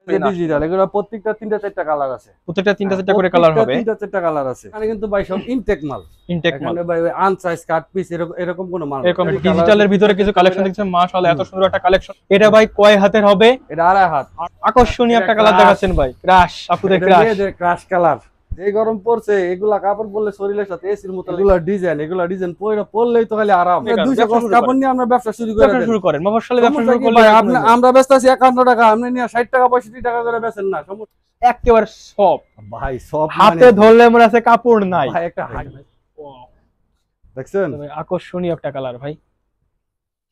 Digital এগুলো প্রত্যেকটা 3টা 4টা কালার আছে। প্রত্যেকটা 3টা 4টা করে কালার হবে। 3টা 4টা কালার আছে। এখানে কিন্তু ভাই সব ইনটেক মাল। এখানে ভাই আনসাইজ কাট পিস এরকম কোনো মাল। এরকম ডিজিটালের ভিতরে কিছু কালেকশন দেখছেন, মাশাআল্লাহ এত সুন্দর একটা কালেকশন। এটা ভাই কয় হাতের হবে? এটা 2.5 হাত। আকর্ষণীয় একটা কালার দেখাচ্ছেন ভাই, ক্রাশ আপুদের ক্রাশ। এই ক্রাশ কালার। এই গরম পড়ছে, এগুলা কাপড় পরলে শরীরের সাথে এসির মতো এগুলা ডিজাইন পরলেই তো খালি আরাম। 200 গজ কাপড় নিয়ে আমরা ব্যবসা শুরু করেন। মফস্বলে ব্যবসা শুরু করলে আমরা ব্যস্ত আছি 51 টাকা, আপনি নিয়ে 60 টাকা 65 টাকা করে বেচেন না। একেবারে সব ভাই সব হাতে ধরলে মনে আছে কাপড় নাই ভাই। একটা দেখছেন আকর্ষণীয় একটা কালার ভাই।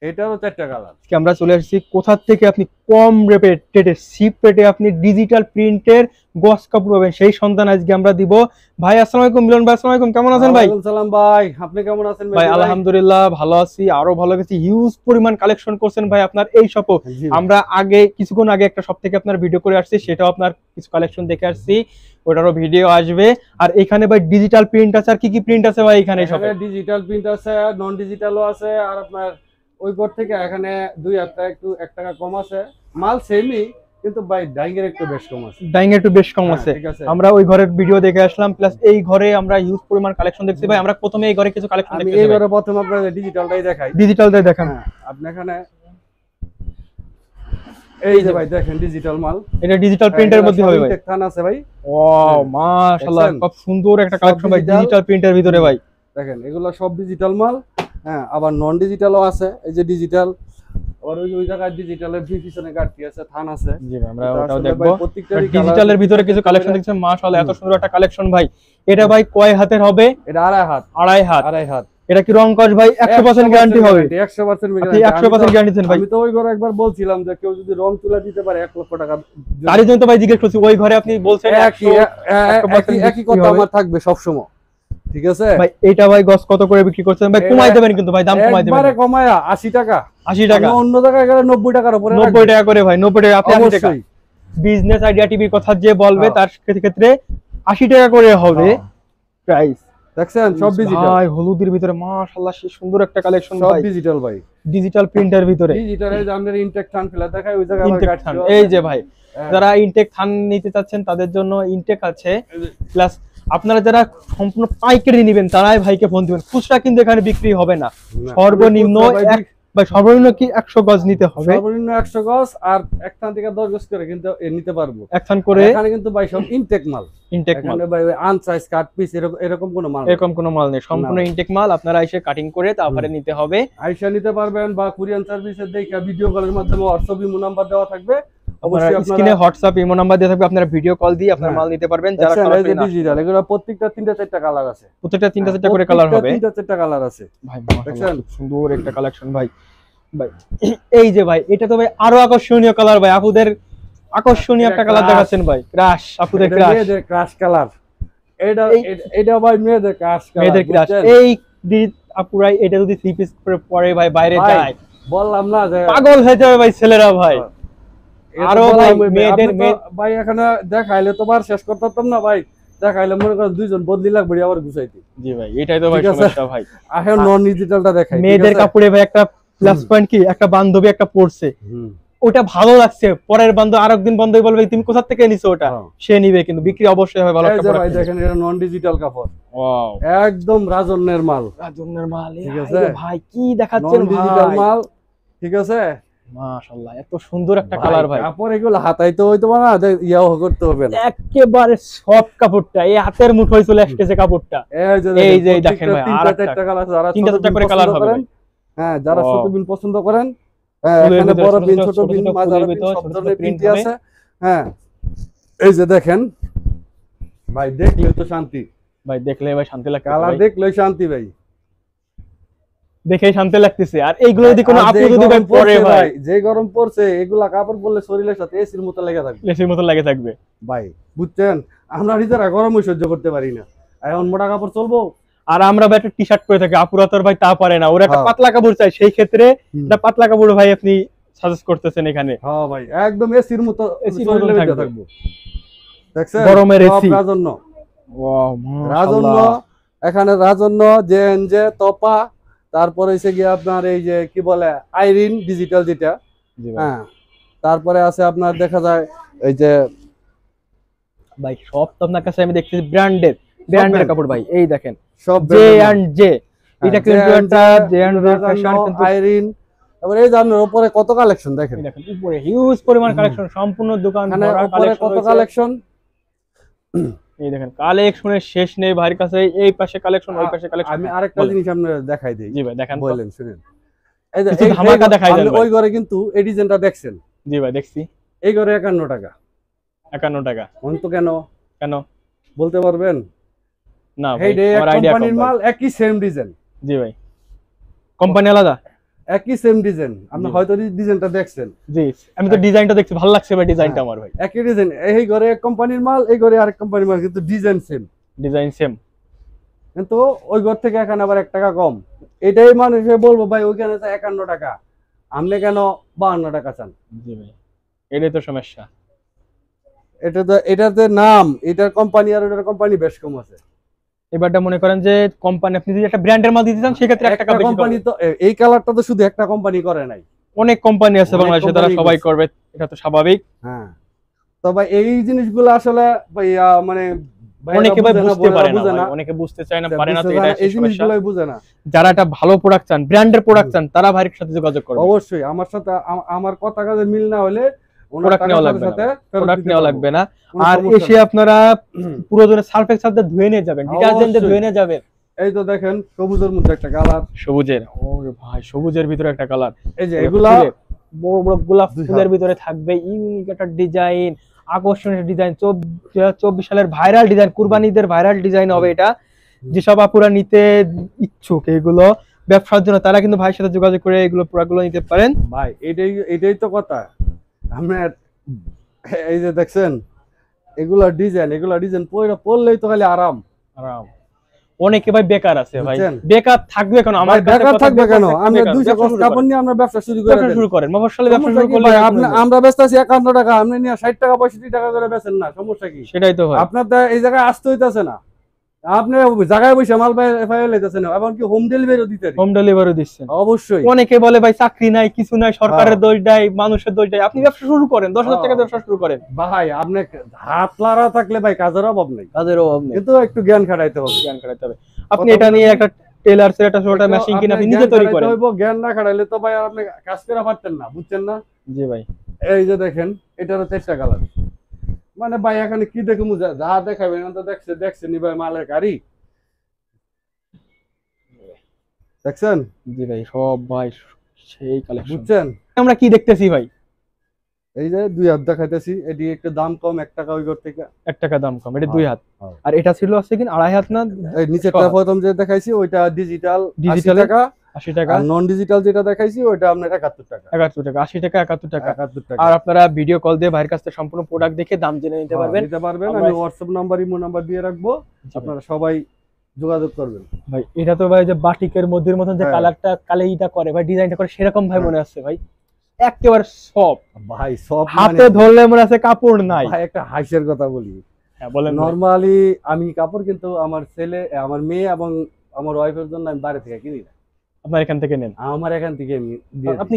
এটারও 4টা কালার। আমরা চলে আসছি কোথা থেকে আপনি কম রেটে চিপ রেটে আপনি ডিজিটাল প্রিন্টের গস কাপড় পাবেন, সেই সন্ধান আজকে আমরা দিব। ভাই আসসালামু আলাইকুম। মিলন ভাই আসসালামু আলাইকুম, কেমন আছেন ভাই? ওয়ালাইকুম সালাম ভাই, আপনি কেমন আছেন ভাই? আলহামদুলিল্লাহ ভালো আছি, আরো ভালো গেছি। হিউজ পরিমাণ কালেকশন করছেন ভাই আপনার এই শপে। আমরা কিছুক্ষণ আগে একটা শপ থেকে আপনার ভিডিও করে আসছি, সেটাও আপনার কিছু কালেকশন দেখে আসছি, ওটারও ভিডিও আসবে। আর এখানে ভাই ডিজিটাল প্রিন্ট আছে, আর কি কি প্রিন্ট আছে ভাই এখানে? শপে ডিজিটাল প্রিন্ট আছে, নন ডিজিটালও আছে। আর আপনার ওই পর থেকে এখানে 2 টাকা একটু 1 টাকা কম আছে। মাল সেমই, কিন্তু ভাই ডাইং এর একটু বেশ কম আছে। আমরা ওই ঘরের ভিডিও দেখে আসলাম, প্লাস এই ঘরে আমরা হিউজ পরিমাণ কালেকশন দেখছি ভাই। আমরা প্রথমে এই ঘরে কিছু কালেকশন দেখতে চাই। এই ঘরে প্রথম আপনাদের ডিজিটালটাই দেখাই। ডিজিটালটাই দেখান। আপনি এখানে এই যে ভাই দেখেন ডিজিটাল মাল। এটা ডিজিটাল প্রিন্টের মধ্যে হবে ভাই। থান আছে ভাই। ওয়াও মাশাআল্লাহ, খুব সুন্দর একটা কালেকশন ভাই ডিজিটাল প্রিন্টের ভিতরে ভাই। দেখেন এগুলো সব ডিজিটাল মাল। হ্যাঁ, আবার নন ডিজিটালও আছে। এই যে ডিজিটাল, আবার ওই জায়গায় ডিজিটালের পিছনে গাড়ি আছে, থান আছে। জি আমরা ওটাও দেখব। ডিজিটালের ভিতরে কিছু কালেকশন দেখছেন, মাশাআল্লাহ এত সুন্দর একটা কালেকশন ভাই। এটা ভাই কয় হাতের হবে? এটা 2.5 হাত। 2.5 হাত। এটা কি রং কস ভাই? 100% গ্যারান্টি হবে। 100% গ্যারান্টি। 100% গ্যারান্টি দেন ভাই। আমি তো ওই ঘরে একবার বলছিলাম যে কেউ যদি রং তুলে দিতে পারে 1 লক্ষ টাকা। তারই জন্য তো ভাই জিজ্ঞেস করছি, ওই ঘরে আপনি বলছেন একই কথা আমার থাকবে সব সময়। ঠিক আছে ভাই। এটা ভাই গস কত করে বিক্রি করছেন ভাই? কমাই দেবেন কিন্তু ভাই, দাম কমাই দেবেন। একবারে কমায়া 80 টাকা। 80 টাকা। অন্য জায়গায় গেলে 90 টাকার উপরে। 90 টাকা করে ভাই। 90 টাকা আপনি 80 টাকা। বিজনেস আইডিয়া টিভির কথা যে বলবে তার ক্ষেত্রে 80 টাকা করে হবে প্রাইস। দেখছেন সব ডিজিটাল ভাই। হলুদের ভিতরে মাশাআল্লাহ সেই সুন্দর একটা কালেকশন ভাই। সব ডিজিটাল ভাই। ডিজিটাল প্রিন্টের ভিতরে ডিজিটালের যে আমরা ইনটেক থান ফেলা দেখাই, ওই জায়গায় আমরা ইনটেক থান। এই যে ভাই, যারা ইনটেক থান নিতে চাচ্ছেন তাদের জন্য ইনটেক আছে। প্লাস আপনারা যারা সম্পূর্ণ পাইকারি নেবেন তারাই ভাইকে ফোন দিবেন। খুচরা কিন্তু এখানে বিক্রি হবে না। সর্বনিম্ন সর্বনিম্ন কি 100 গজ নিতে হবে? সর্বনিম্ন 100 গজ, আর এক থান থেকে 10 গজ করে কিন্তু নিতে পারবো। এক থান করে। এখানে কিন্তু ভাই সব ইনটেক মাল। এখানে ভাই আনসাইজ কাট পিস এরকম কোনো মাল নেই, সম্পূর্ণ ইনটেক মাল। আপনারা এসে কাটিং করে তারপরে নিতে হবে। আইসা নিতে পারবেন, বা কুরিয়ার সার্ভিসে দেখে ভিডিও কলের মাধ্যমে হোয়াটসঅ্যাপ ইমো নাম্বার দেওয়া থাকবে। অবশ্যই স্ক্রিনে হোয়াটসঅ্যাপ ইমো নাম্বার দেওয়া থাকবে, আপনারা ভিডিও কল দিয়ে আপনারা মাল নিতে পারবেন। যারা কালার ডিজিটাল এগুলো প্রত্যেকটা 3টা 4টা কালার আছে। প্রত্যেকটা 3টা 4টা করে কালার হবে। 3টা 4টা কালার আছে ভাই। দেখছেন সুন্দর একটা কালেকশন ভাই। ভাই এই যে ভাই, এটা তো ভাই আরো আকর্ষণীয় কালার ভাই। আপুদের আকর্ষণীয় একটা কালার দেখাচ্ছেন ভাই, ক্রাশ। আপুদের ক্রাশ, মেয়েদের ক্রাশ কালার। এটা ভাই মেয়েদের ক্রাশ কালার। মেয়েদের ক্রাশ। এই আপুরাই এটা যদি 3 পিস করে পরে ভাই বাইরে যায়, বললাম না যে পাগল হয়ে যাবে ভাই ছেলেরা ভাই। আরো ভাই মেয়েদের ভাই এখানে দেখাইলে তো বার শেষ করতাম না ভাই। দেখাইলে মনে করেন দুইজন বদলি লাগবে আবার গুছাইতে। জি ভাই, এটাই তো ভাই সমস্যা ভাই। এখন নন ডিজিটালটা দেখাই। মেয়েদের কাপড়ে ভাই একটা প্লাস পয়েন্ট কি, একটা বান্ধবী একটা পরছে, ওটা ভালো লাগছে, পরের বান্ধব আরেকদিন বান্ধবী বলবে তুমি কোথা থেকে নিছো, ওটা সে নিবে, কিন্তু বিক্রি অবশ্যই হবে ভালো একটা প্রোডাক্ট। ভাই দেখেন এটা নন ডিজিটাল কাপড়। ওয়াও, একদম রাজন্যের মাল। রাজন্যের মাল। ঠিক আছে ভাই কি দেখাচ্ছেন ভাই? ডিজিটাল মাল। ঠিক আছে মাশাআল্লাহ এত সুন্দর একটা কালার ভাই। কাপড় এগুলো হাতাইতে হইতো না, ইয়াও করতে হবে না, একেবারে সফট কাপড়টা, এই হাতের মুঠোয় চলে আসছে কাপড়টা। এই যে দেখেন ভাই, আরেকটা কালার, যারা 3টা 4টা করে কালার হবে। হ্যাঁ, যারা ছোট বিন পছন্দ করেন, এখানে বড় বিন ছোট বিন মাঝারি বিন সব ধরনের প্রিন্ট আছে। হ্যাঁ, এই যে দেখেন ভাই, দেখলে তো শান্তি ভাই, দেখলে ভাই শান্তি লাগে। কালার দেখলে শান্তি ভাই, দেখেই শান্তি লাগতেছে। আর এইগুলো যদি কোনো আপু যদি ভাই পরে ভাই, যে গরম পড়ছে এগুলা কাপড় পরলে শরীরের সাথে এসির মতো লেগে থাকবে। এসির মতো লেগে থাকবে ভাই, বুঝছেন? আমরা নিজেরা গরমই সহ্য করতে পারি না, এখন মোটা কাপড় চলবো। আর আমরা ভাই একটা টি-শার্ট পরে থাকি, আপুরা তো ভাই তা পারে না, ওরা একটা পাতলা কাপড় চাই। সেই ক্ষেত্রে একটা পাতলা কাপড় ভাই আপনি সাজেস্ট করতেছেন এখানে। হ্যাঁ ভাই, একদম এসির মতো লেগে থাকবে। দেখছেন গরমের এসি রাজন্য। ওয়াও রাজন্য, এখানে রাজন্য, জেএনজে, তপা, তারপরে এসে গিয়ে আপনার এই যে কি বলে আইরিন ডিজিটাল যেটা। হ্যাঁ, তারপরে আছে আপনার দেখা যায় এই যে ভাই সব তো আপনার কাছে আমি দেখতেছি ব্র্যান্ডের কাপড় ভাই। এই দেখেন সব জে এন্ড জে, এটা কিন্তু একটা জে এন্ড জে ফ্যাশন, কিন্তু আইরিন। তারপরে এই জানার উপরে কত কালেকশন দেখেন, দেখেন উপরে হিউজ পরিমাণ কালেকশন, সম্পূর্ণ দোকান ভরা উপরে কত কালেকশন। এই দেখেন কালেকশনের শেষ নেই ভাইয়ের কাছে, এই পাশে কালেকশন ওই পাশে কালেকশন। আমি আরেকটা জিনিস আপনাদের দেখাই দেই। জি ভাই দেখান, বলেন শুনেন। এই যে কিছু ধামাকা দেখাই দেন ভাই। ওই ঘরে কিন্তু এই ডিজাইনটা দেখছেন? জি ভাই দেখছি। এই ঘরে 51 টাকা। 51 টাকা অন্ত কেন কেন বলতে পারবেন? না ভাই, আমার আইডিয়া কম। কোম্পানির মাল একই সেম ডিজাইন। জি ভাই কোম্পানি আলাদা, একই সেম ডিজাইন। আপনি হয়তো ডিজাইনটা দেখছেন। জি আমি তো ডিজাইনটা দেখছি, ভালো লাগছে ভাই ডিজাইনটা আমার ভাই। একই ডিজাইন, এই ঘরে এক কোম্পানির মাল, এই ঘরে আরেক কোম্পানির মাল, কিন্তু ডিজাইন সেম। ডিজাইন সেম, কিন্তু ওই ঘর থেকে এখানে আবার 1 টাকা কম। এটাই মানুষে বলবো ভাই ওইখানে তো 51 টাকা, আপনি কেন 52 টাকা চান? জি ভাই এটাই তো সমস্যা। এটাতে নাম, এটার কোম্পানি আর ওটার কোম্পানি বেশ কম আছে। এবারটা মনে করেন যে কোম্পানি আপনি যদি একটা ব্র্যান্ডের মাল দিতে চান সেক্ষেত্রে 1 টাকা বেশি কোম্পানি তো এই কালারটা তো শুধু একটা কোম্পানি করে নাই, অনেক কোম্পানি আছে বাংলাদেশে, তারা সবাই করবে, এটা তো স্বাভাবিক। হ্যাঁ তো ভাই এই জিনিসগুলো আসলে মানে অনেকে ভাই বুঝতে পারে না ভাই, অনেকে বুঝতে চায় না, পারে না, তো এটা এই জিনিসগুলোই বুঝে না। যারা একটা ভালো প্রোডাক্ট চান, ব্র্যান্ডের প্রোডাক্ট চান, তারা ভাইয়ের সাথে যোগাযোগ করবে। অবশ্যই আমার সাথে আমার কথা কাজে মিল না হলে প্রোডাক্ট নেওয়া লাগবে না। আর এসে আপনারা পুরোজনে সার্ফ এক্সেল দিয়ে ধুয়ে নিয়ে যাবেন, ডিটারজেন্ট দিয়ে ধুয়ে নিয়ে যাবেন। এই তো দেখেন সবুজের মধ্যে একটা কালার, সবুজের, ওরে ভাই সবুজের ভিতরে একটা কালার। এই যে এগুলা বড় বড় গোলাপ ফুলের ভিতরে থাকবে, ইউনিক একটা ডিজাইন, আকর্ষণীয় ডিজাইন, 2024 সালের ভাইরাল ডিজাইন, কুরবানিদের ভাইরাল ডিজাইন হবে এটা। যেসব আপুরা নিতে ইচ্ছুক এগুলো ব্যবসার জন্য, তারা কিন্তু ভাইয়ের সাথে যোগাযোগ করে এগুলো পুরোগুলো নিতে পারেন ভাই। এটাই তো কথা। আপনার এই যে দেখছেন এগুলা ডিজাইন পরলেই তো খালি আরাম। অনেকে ভাই বেকার আছে ভাই, বেকার থাকবে কেন? আমার বেকার থাকবে কেন? আমরা 200 গজ কাপড় নিয়ে আমরা ব্যবসা শুরু করেন। মফস্বলে ব্যবসা শুরু করলে আমরা ব্যস্ত আছি 51 টাকা, আপনি নিয়ে 60 টাকা 65 টাকা করে বেচেন না, সমস্যা কি? সেটাই তো ভাই। আপনার তো এই জায়গায় আসতে হইতাছে না, আপনি জায়গায় বসে মাল ফাইল লইতেছেন, এবং কি হোম ডেলিভারিও দিচ্ছেন। অবশ্যই। অনেকে বলে ভাই চাকরি নাই, কিছু নাই, সরকারের দোষ দেয়, মানুষের দোষ দেয়। আপনি ব্যবসা শুরু করেন, 10,000 টাকা ব্যবসা শুরু করেন ভাই। আপনি হাত লাড়া থাকলে ভাই কাজের অভাব নেই, কিন্তু একটু জ্ঞান খাটাইতে হবে। আপনি এটা নিয়ে একটা টেলার সেট একটা ছোট মেশিন কিনে আপনি নিজে তৈরি করেন। জ্ঞান না খাটাইলে তো ভাই আপনি কাজ করে পারতেন না, বুঝছেন না? জি ভাই। এই যে দেখেন এটারও 4টা কালার। মানে ভাই এখানে কি দেখে যা দেখাবেন তো দেখছেন ভাই, মালের গাড়ি দেখছেন? জি ভাই সব ভাই সেই কালেকশন, বুঝছেন? আমরা কি দেখতেছি ভাই, এই যে 2 হাত দেখাইতেছি, এটি একটু দাম কম 1 টাকা ওই ঘর থেকে, 1 টাকা দাম কম, এটা 2 হাত। আর এটা ছিল আছে কি 2.5 হাত না? এই নিচেরটা প্রথম যে দেখাইছি ওইটা ডিজিটাল 80 টাকা, 80 টাকা। আর নন ডিজিটাল যেটা দেখাইছি ওইটা আপনার 71 টাকা। 71 টাকা, 80 টাকা, 71 টাকা। 71 টাকা। আর আপনারা ভিডিও কল দিয়ে ভাইয়ের কাছ থেকে সম্পূর্ণ প্রোডাক্ট দেখে দাম জেনে নিতে পারবেন। আমি হোয়াটসঅ্যাপ নাম্বার, ইমো নাম্বার দিয়ে রাখবো, আপনারা সবাই যোগাযোগ করবেন। ভাই এটা তো ভাই যে বাটিকের মধ্যের মতন যে কালারটা কালেইটা করে ভাই, ডিজাইনটা করে সেরকম ভাই মনে আছে ভাই, একেবারে সব ভাই সব হাতে ধরলে মনে আছে কাপড় নাই ভাই। একটা হাসির কথা বলি, হ্যাঁ বলেন। নরমালি আমি কাপড় কিন্তু আমার ছেলে, আমার মেয়ে এবং আমার ওয়াইফের জন্য আমি বাইরে থেকে কিনি না, আপনার এখান থেকে নেন। আমার এখান থেকে আমি দিয়ে দিই। আপনি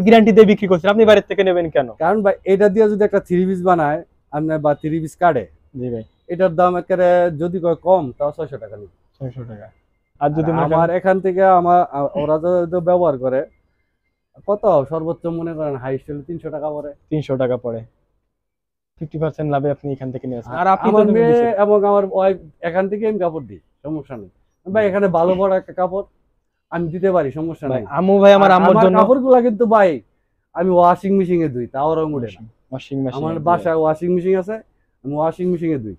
গ্যারান্টি দিয়ে বিক্রি করছেন, আপনি বাইরে থেকে নেবেন কেন? কারণ ভাই এটা দিয়ে যদি একটা 3 পিস বানায় আপনি বা 3 পিস কাটে, জি ভাই এটার দাম একেবারে যদি কম তাও 600 টাকা নিবে, 600 টাকা। আর যদি আমার এখান থেকে ওরা তো ব্যবহার করে কত সর্বোচ্চ মনে করেন হাইস্ট হলে 300 টাকা পড়ে, 300 টাকা পড়ে, 50% লাভে আপনি এখান থেকে নিয়ে আসেন। আর আপনি আমার মেয়ে এবং আমার ওয়াইফ এখান থেকে আমি কাপড় দিই, সমস্যা নেই ভাই। এখানে ভালো বড় একটা কাপড় আমি দিতে পারি, সমস্যা নাই। আম্মু ভাই আমার আম্মুর জন্য কাপড়গুলো কিন্তু ভাই আমি ওয়াশিং মেশিনে ধুই, তাও রং উঠে না। ওয়াশিং মেশিন, আমার বাসায় ওয়াশিং মেশিন আছে, আমি ওয়াশিং মেশিনে ধুই।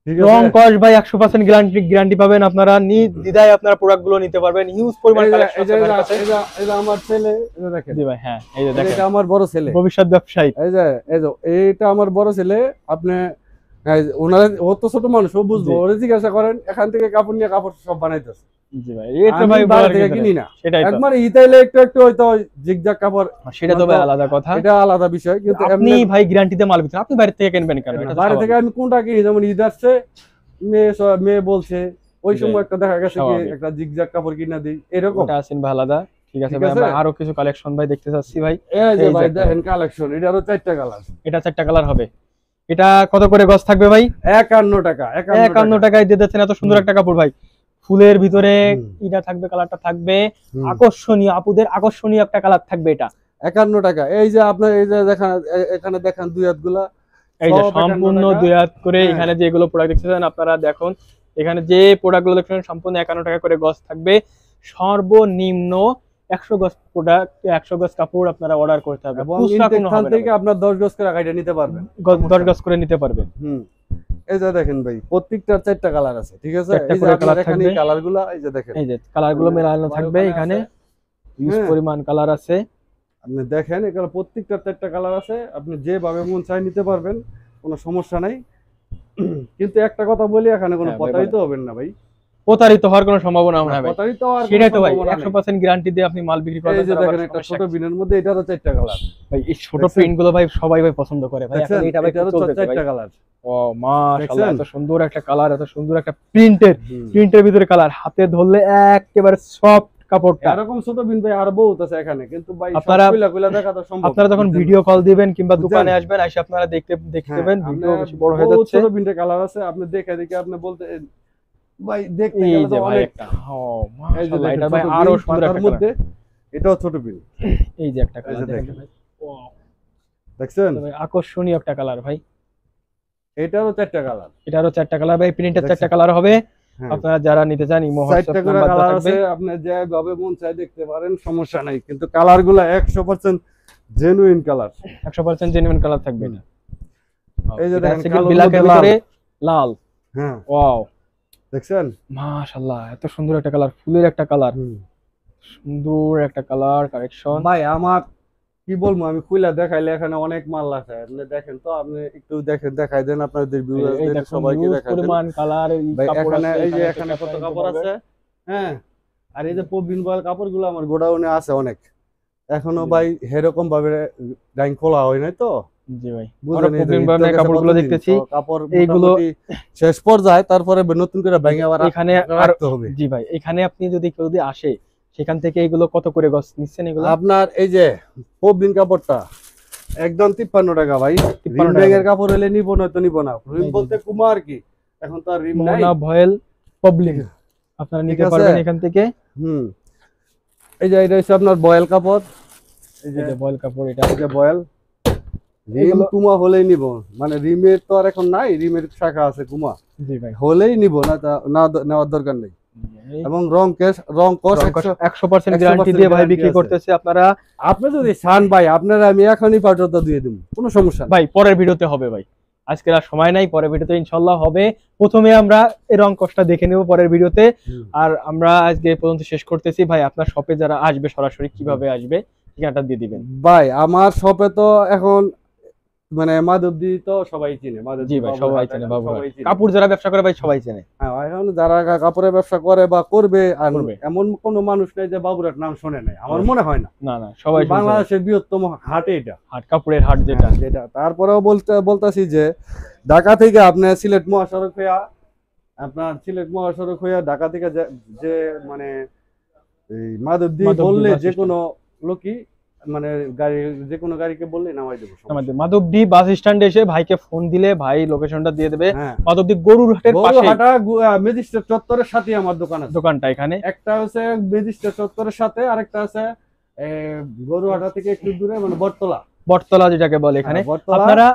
রং কস ভাই 100% গ্যারান্টি পাবেন আপনারা, দ্বিধায় আপনারা প্রোডাক্টগুলো নিতে পারবেন। হিউজ পরিমাণ কালেকশন আছে আপনাদের কাছে। এটা আমার ছেলে, এটা দেখেন। জি ভাই হ্যাঁ এই যে দেখেন, এটা আমার বড় ছেলে, ভবিষ্যৎ ব্যবসায়ী। এই যে এইটা আমার বড় ছেলে। আপনি ওনারা, ও তো ছোট মানুষ, ও বুঝবো, ওরে জিজ্ঞাসা করেন, এখান থেকে কাপড় নিয়ে কাপড় সব বানাইতেছে। জি ভাই এটা ভাই বাইরে থেকে কিনি না, সেটাই তো। একবার ইতাইলে একটু হয়তো জিগজাগ কাপড়, সেটা তো ভাই আলাদা কথা, এটা আলাদা বিষয়। কিন্তু আপনি ভাই গ্যারান্টিতে মাল বিক্রি, আপনি বাইরে থেকে কিনবেন কেন? এটা বাইরে থেকে আমি কোনটা কিনি, যেমন ঈদ আসছে, মেয়ে বলছে, ওই সময় একটা দেখা গেছে কি একটা জিগজাগ কাপড় কিনা দিই, এরকম। এটা আছেন ভাই আলাদা, ঠিক আছে ভাই, আমরা আরো কিছু কালেকশন ভাই দেখতে চাচ্ছি ভাই। এই যে ভাই দেখেন কালেকশন, এটারও 4টা কালার। এটা 4টা কালার হবে। এটা কত করে গজ থাকবে ভাই? 51 টাকা। 51 টাকায় দিয়ে দিচ্ছেন। এত সুন্দর একটা কাপড় ভাই, ফুলের ভিতরে এটা থাকবে, কালারটা থাকবে আকর্ষণীয়, আপুদের আকর্ষণীয় একটা কালার থাকবে এটা। 51 টাকা। এই যে আপনার এই যে দেখেন, এখানে দেখেন দুই হাতগুলা, এই যে সম্পূর্ণ 2 হাত করে এখানে যেগুলো প্রোডাক্ট দেখতেছেন আপনারা, দেখুন এখানে যে প্রোডাক্টগুলো দেখছেন সম্পূর্ণ 51 টাকা করে গজ থাকবে। সর্বনিম্ন 100 গজ প্রোডাক্ট, 100 গজ কাপড় আপনারা অর্ডার করতে হবে। খুচরা কোনো হবে না, থেকে আপনার 10 গজ করে কাইটা নিতে পারবেন, 10 গজ করে নিতে পারবেন। এই যে দেখেন ভাই প্রত্যেকটার 4টা কালার আছে, ঠিক আছে? এই যে আপনারা এখানে কালারগুলো, এই যে দেখেন, এই যে কালারগুলো মেলানো থাকবে এখানে, ইউজ পরিমাণ কালার আছে। আপনি দেখেন এগুলো প্রত্যেকটার 4টা কালার আছে, আপনি যেভাবে মন চাই নিতে পারবেন, কোনো সমস্যা নাই। কিন্তু একটা কথা বলি, এখানে কোনো প্রতারিত হবেন না ভাই, প্রতারিত হওয়ার কোনো সম্ভাবনা হবে না ভাই। প্রতারিত হওয়ার সেটাই তো ভাই, 100% গ্যারান্টি দিয়ে আপনি মাল বিক্রি করবেন। এই যে দেখেন একটা ছোট বিনের মধ্যে এটারও 4টা কালার ভাই, এই ছোট প্রিন্ট গুলো ভাই সবাই ভাই পছন্দ করে ভাই। এখন এটা ভাই এটারও 4টা কালার। ও মাশাআল্লাহ, এত সুন্দর একটা কালার, এত সুন্দর একটা প্রিন্টের ভিতরে কালার, হাতে ধরলে একেবারে সফট কাপড়টা। এরকম ছোট বিন ভাই আর বহুত আছে এখানে, কিন্তু ভাই আপনারা কইলা দেখা তো সম্ভব। আপনারা যখন ভিডিও কল দিবেন কিংবা দোকানে আসবেন, এসে আপনারা দেখতে দেবেন ভিডিও বেশি বড় হয়ে যাচ্ছে। ছোট বিনটা কালার আছে, আপনি দেখে দেখে আপনি বলতে ভাই দেখতে গেলে তো অনেকটা। ও মাশাআল্লাহ, এটা ভাই আরো সুন্দর একটা মধ্যে, এটাও ছোট বিন। এই যে একটা কালার দেখেন ভাই, ওয়াও, দেখছেন ভাই আকর্ষণীয় একটা কালার ভাই। এটারও 4টা কালার, এটারও 4টা কালার ভাই, প্রিন্টের 4টা কালার হবে। আপনারা যারা নিতে চান ইমো হোয়াটসঅ্যাপ নাম্বার দেওয়া থাকবে, আপনি যেভাবে মন চাই দেখতে পারেন, সমস্যা নাই। কিন্তু কালারগুলো 100% জেনুইন কালার, 100% জেনুইন কালার থাকবে এটা। এই যে দেখেন কালো ব্ল্যাকের ভিতরে লাল। হ্যাঁ ওয়াও, দেখছেন মাশাআল্লাহ, এত সুন্দর একটা কালার, ফুলের একটা কালার, সুন্দর একটা কালার কালেকশন ভাই। আমার কি বলবো, আমি খুইলা দেখাইলে এখানে অনেক মাল আছে, আপনি দেখেন তো, আপনি একটু দেখেন, দেখাই দেন আপনাদের ভিউয়ারদের সবাইকে দেখাই দেন পরিমাণ কালার। ভাই এখানে এই যে এখানে কত কাপড় আছে, হ্যাঁ। আর এই যে প্রবীণ বয়েল কাপড়গুলো আমার গোডাউনে আছে অনেক, এখনো ভাই এরকম ভাবে ডাইং খোলা হয় নাই তো। জি ভাই, আমরা প্রবীণ বয়েল কাপড়গুলো দেখতেছি, কাপড় এইগুলো শেষ পর্যায়ে, তারপরে নতুন করে ভাঙে আবার এখানে রাখতে হবে। জি ভাই, এখানে আপনি যদি কেউ আসে সেখান থেকে এগুলো কত করে গজ নিচ্ছেন এগুলো? আপনার এই যে প্রবীণ কাপড়টা একদম 53 টাকা ভাই। রিম ব্যাগের কাপড় হলে নিব না তো নিব না, রিম বলতে কুমার কি, এখন তো আর রিম নাই, মোনা ভয়েল প্রবলেম আপনারা নিতে পারবেন এখান থেকে। এই যে এটা হচ্ছে আপনার বয়েল কাপড়, এই যে বয়েল কাপড়, এটা এই যে বয়েল। রিম কুমা হলেই নিব, মানে রিমের তো আর এখন নাই, রিমের শাখা আছে কুমা। জি ভাই, হলেই নিব, না নেওয়ার দরকার নেই। এবং রং কস 100% গ্যারান্টি দিয়ে ভাই বিক্রি করতেছে। আপনারা আপনি যদি চান ভাই, আপনারা আমি এখনই পাউডারটা দিয়ে দেব, কোনো সমস্যা ভাই। পরের ভিডিওতে হবে ভাই, আজকে আর সময় নাই, পরের ভিডিওতে ইনশাআল্লাহ হবে। প্রথমে আমরা এই রং কসটা দেখে নেব পরের ভিডিওতে। আর আমরা আজকে এই পর্যন্ত শেষ করতেছি ভাই। আপনার শপে যারা আসবে সরাসরি কিভাবে আসবে, ঠিকানাটা দিয়ে দিবেন ভাই। আমার শপে তো এখন মানে মাধবদী তো সবাই চিনে, জি ভাই সবাই চিনে, কাপড় যারা ব্যবসা করে ভাই সবাই চিনে। হ্যাঁ, এখন যারা কাপড়ের ব্যবসা করে বা করবে, এমন কোনো মানুষ নেই যে বাবুরাট নাম শুনে নাই, আমার মনে হয় না। না না, সবাই বাংলাদেশের বৃহত্তম হাট, এটা হাট, কাপড়ের হাট যেটা। তারপরেও বলতাছি যে ঢাকা থেকে আপনি সিলেট মহাসড়ক হইয়া, আপনার সিলেট মহাসড়ক হইয়া ঢাকা থেকে যে মানে এই মাধবদী বললে যে কোনো লোকই, মানে গাড়ি, যে কোনো গাড়িকে বললে নামাই দেবো। মাধবদী বাস স্ট্যান্ডে এসে ভাইকে ফোন দিলে ভাই লোকেশনটা দিয়ে দেবে। মাধবদী গরুরহাটের পাশে, ম্যাজিস্ট্রেট চত্বরের সাথে আমার দোকান আছে। দোকানটা এখানে একটা হচ্ছে ম্যাজিস্ট্রেট চত্বরের সাথে, আরেকটা আছে গরুরহাটা থেকে একটু দূরে, মানে বটতলা যেটাকে বলে। এখানে আপনারা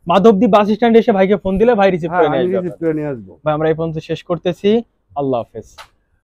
মাধবদী বাস স্ট্যান্ডে এসে ভাইকে ফোন দিলে ভাই রিসিভ করে নিয়ে আসবে। আসবো ভাই আমরা এই পর্যন্ত শেষ করতেছি। আল্লাহ হাফেজ।